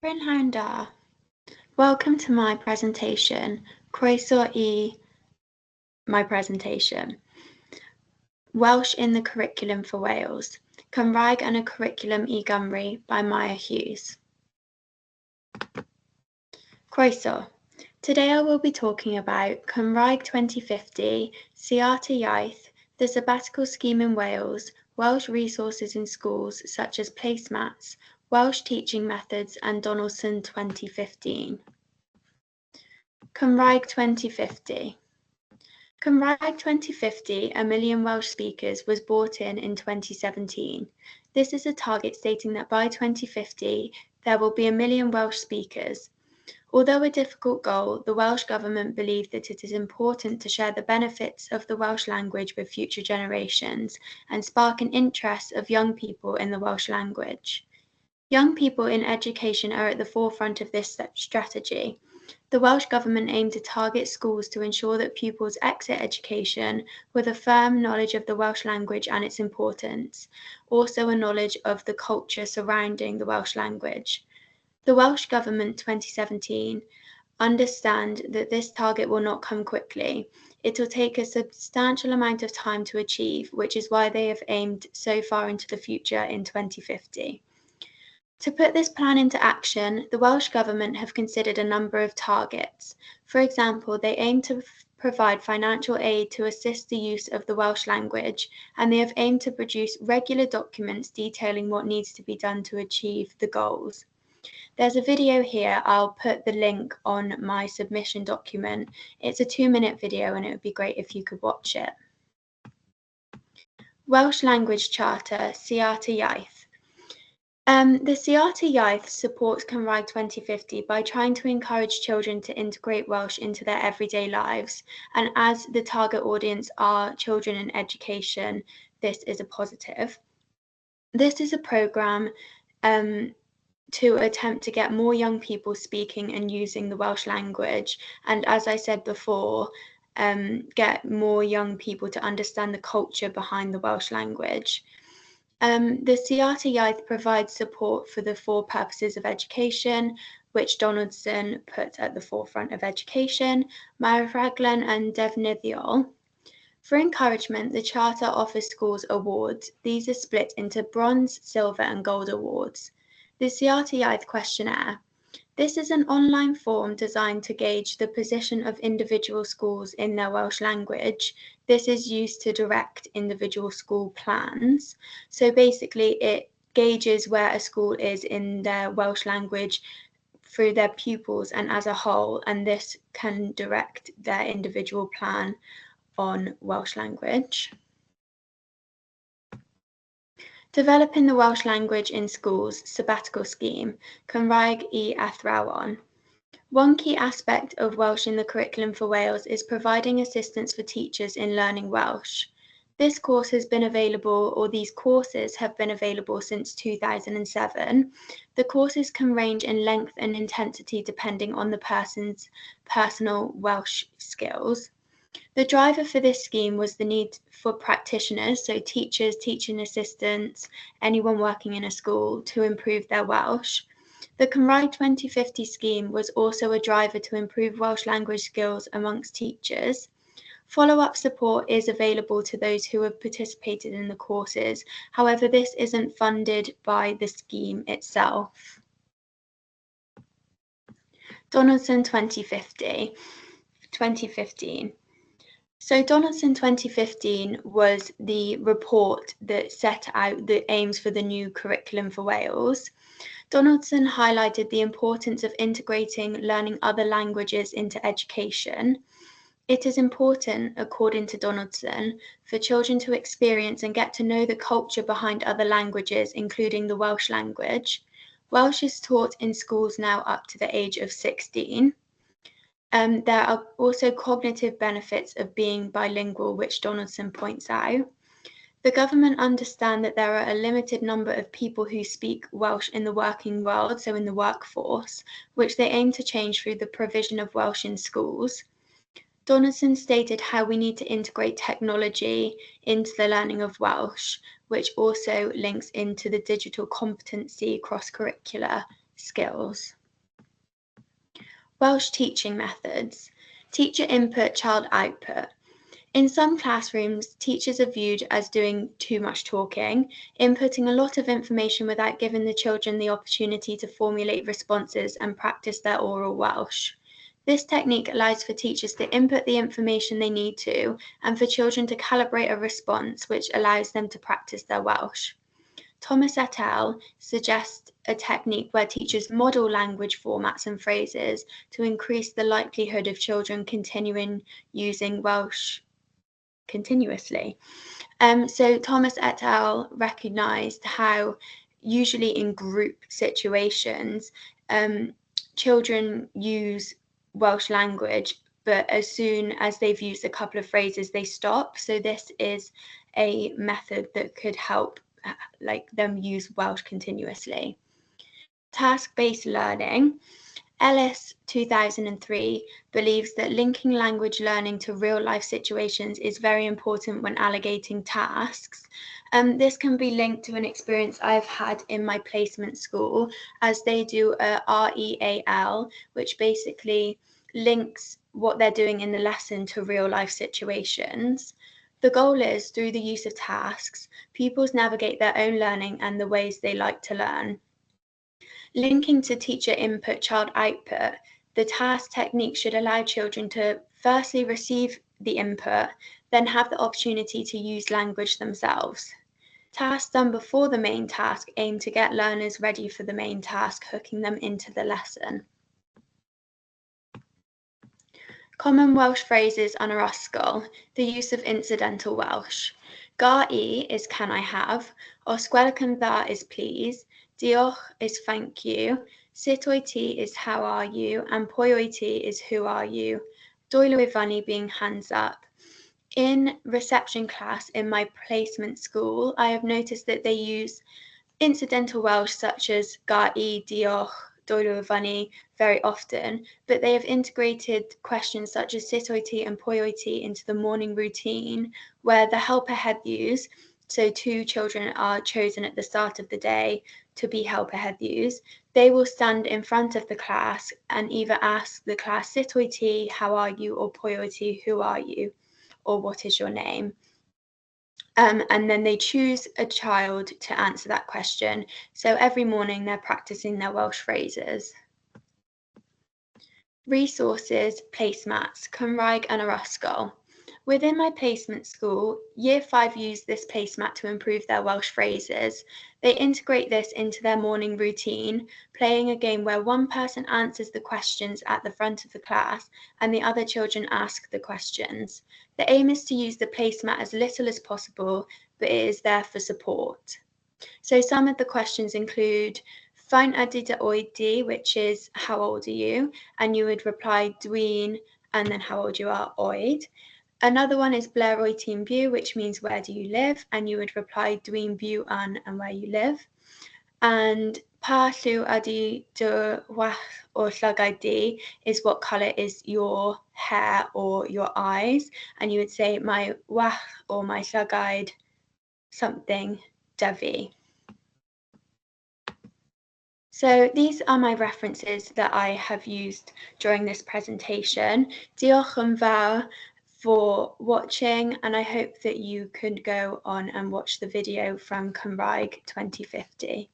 Brynhawn da. Welcome to my presentation, Croeso I my presentation. Welsh in the Curriculum for Wales, Cymraeg yn y Curriculum I Gymru by Maya Hughes. Croeso. Today I will be talking about Cymraeg 2050, Siarta Iaith, the sabbatical scheme in Wales, Welsh resources in schools such as placemats, Welsh teaching methods and Donaldson 2015. Cymraeg 2050. Cymraeg 2050, a million Welsh speakers, was brought in 2017. This is a target stating that by 2050, there will be a million Welsh speakers. Although a difficult goal, the Welsh Government believe that it is important to share the benefits of the Welsh language with future generations and spark an interest of young people in the Welsh language. Young people in education are at the forefront of this strategy. The Welsh Government aimed to target schools to ensure that pupils exit education with a firm knowledge of the Welsh language and its importance, also a knowledge of the culture surrounding the Welsh language. The Welsh Government 2017 understand that this target will not come quickly. It will take a substantial amount of time to achieve, which is why they have aimed so far into the future in 2050. To put this plan into action, the Welsh Government have considered a number of targets. For example, they aim to provide financial aid to assist the use of the Welsh language, and they have aimed to produce regular documents detailing what needs to be done to achieve the goals. There's a video here. I'll put the link on my submission document. It's a 2-minute video and it would be great if you could watch it. Welsh Language Charter, Siarta Iaith. The Siarta Iaith supports Cymraeg 2050 by trying to encourage children to integrate Welsh into their everyday lives, and as the target audience are children in education, this is a positive. This is a programme to attempt to get more young people speaking and using the Welsh language, and as I said before, get more young people to understand the culture behind the Welsh language. The Siarta Iaith provides support for the 4 purposes of education, which Donaldson put at the forefront of education, Mae'r rhaglen yn defnyddiol. For encouragement, the Charter offers schools awards. These are split into bronze, silver and gold awards. The Siarta Iaith questionnaire. This is an online form designed to gauge the position of individual schools in their Welsh language. This is used to direct individual school plans. So basically it gauges where a school is in their Welsh language through their pupils and as a whole, and this can direct their individual plan on Welsh language. Developing the Welsh language in schools, sabbatical scheme, Cymraeg I Athrawon. One key aspect of Welsh in the Curriculum for Wales is providing assistance for teachers in learning Welsh. This course has been available, or these courses have been available since 2007. The courses can range in length and intensity depending on the person's personal Welsh skills. The driver for this scheme was the need for practitioners, so teachers, teaching assistants, anyone working in a school, to improve their Welsh. The Cymraeg 2050 scheme was also a driver to improve Welsh language skills amongst teachers. Follow-up support is available to those who have participated in the courses. However, this isn't funded by the scheme itself. Donaldson 2015. So Donaldson 2015 was the report that set out the aims for the new curriculum for Wales. Donaldson highlighted the importance of integrating learning other languages into education. It is important, according to Donaldson, for children to experience and get to know the culture behind other languages, including the Welsh language. Welsh is taught in schools now up to the age of 16. There are also cognitive benefits of being bilingual, which Donaldson points out. The government understand that there are a limited number of people who speak Welsh in the working world, so in the workforce, which they aim to change through the provision of Welsh in schools. Donaldson stated how we need to integrate technology into the learning of Welsh, which also links into the digital competency cross-curricular skills. Welsh teaching methods. Teacher input, child output. In some classrooms, teachers are viewed as doing too much talking, inputting a lot of information without giving the children the opportunity to formulate responses and practice their oral Welsh. This technique allows for teachers to input the information they need to, and for children to calibrate a response which allows them to practice their Welsh. Thomas et al. Suggest a technique where teachers model language formats and phrases to increase the likelihood of children continuing using Welsh continuously. So Thomas et al. Recognised how, usually in group situations, children use Welsh language, but as soon as they've used a couple of phrases, they stop. So this is a method that could help them use Welsh continuously. Task-based learning. Ellis, 2003, believes that linking language learning to real-life situations is very important when allocating tasks. This can be linked to an experience I've had in my placement school, as they do a REAL, which basically links what they're doing in the lesson to real-life situations. The goal is, through the use of tasks, pupils navigate their own learning and the ways they like to learn. Linking to teacher input, child output, the task technique should allow children to firstly receive the input, then have the opportunity to use language themselves. Tasks done before the main task aim to get learners ready for the main task, hooking them into the lesson. Common Welsh phrases yn yr ysgol, the use of incidental Welsh. Ga I is can I have, os gwelwch yn dda is please, diolch is thank you, sut wyt ti is how are you, and pwy wyt ti is who are you. Dwylo i fyny being hands up. In reception class in my placement school, I have noticed that they use incidental Welsh such as ga I, diolch, dwylo i fyny very often, but they have integrated questions such as sut wyt ti and pwy wyt ti into the morning routine, where the helper heddiws, so two children are chosen at the start of the day to be helper heddiws, they will stand in front of the class and either ask the class sut wyt ti, how are you, or pwy wyt ti, who are you, or what is your name. And then they choose a child to answer that question. So every morning they're practicing their Welsh phrases. Resources, placemats, Cymraeg yn yr ysgol. Within my placement school, Year 5 use this placemat to improve their Welsh phrases. They integrate this into their morning routine, playing a game where one person answers the questions at the front of the class and the other children ask the questions. The aim is to use the placemat as little as possible, but it is there for support. So some of the questions include faint ydy dy oed di, which is how old are you? And you would reply dwi'n, and then how old you are, oed. Another one is ble wyt ti'n byw, which means where do you live? And you would reply dwi'n byw yn and where you live. And pa lliw ydy dy wach or llygad di is what colour is your hair or your eyes. And you would say my wach or my llygad something dy fi. So these are my references that I have used during this presentation. Diolch yn fawr for watching, and I hope that you could go on and watch the video from Cymraeg 2050.